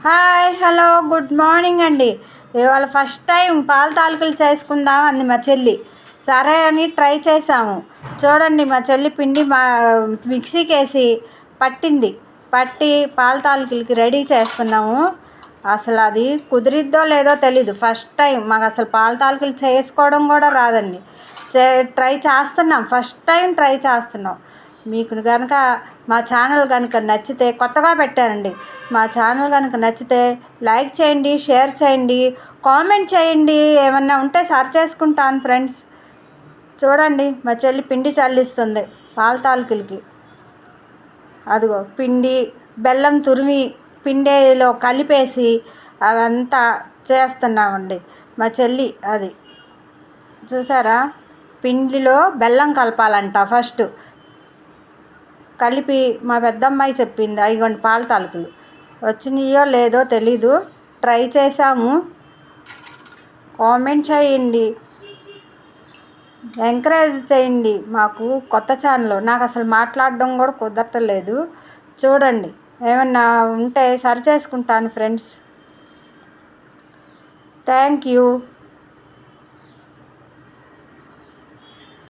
Hi hello good morning అండి. ఇవాళ first time పాల తాలికలు చేసుకుందాం అంది మా చెల్లి. సరే అని ట్రై చేసాము. చూడండి మా చెల్లి పిండి మిక్సీకి వేసి పట్టి పాల తాలికలకి రెడీ చేస్తున్నాము. అసలు అది కుదిరిద్దో లేదో తెలీదు. ఫస్ట్ టైం మాకు అసలు పాల తాలికలు చేసుకోవడం కూడా రాదండి. ఫస్ట్ టైం ట్రై చేస్తున్నాం. మీకు కనుక మా ఛానల్ కనుక నచ్చితే, కొత్తగా పెట్టానండి, మా ఛానల్ కనుక నచ్చితే లైక్ చేయండి, షేర్ చేయండి, కామెంట్ చేయండి. ఏమన్నా ఉంటే సరి చేసుకుంటాను ఫ్రెండ్స్. చూడండి మా చెల్లి పిండి చల్లిస్తుంది పాల తాలికలకి. అదిగో పిండి బెల్లం తురిమి పిండిలో కలిపేసి అవంతా చేస్తున్నామండి మా చెల్లి. అది చూసారా, పిండిలో బెల్లం కలపాలంట ఫస్ట్. కలిపి మా పెద్దమ్మాయి చెప్పింది. ఇగోండి పాల తాలికలు వచ్చినాయో లేదో తెలీదు. ట్రై చేసాము. కామెంట్ చేయండి, ఎంకరేజ్ చేయండి. మాకు కొత్త ఛానల్, నాకు అసలు మాట్లాడడం కూడా కుదరట్లేదు. చూడండి, ఏమన్నా ఉంటే సరి చేసుకుంటాను ఫ్రెండ్స్. Thank you.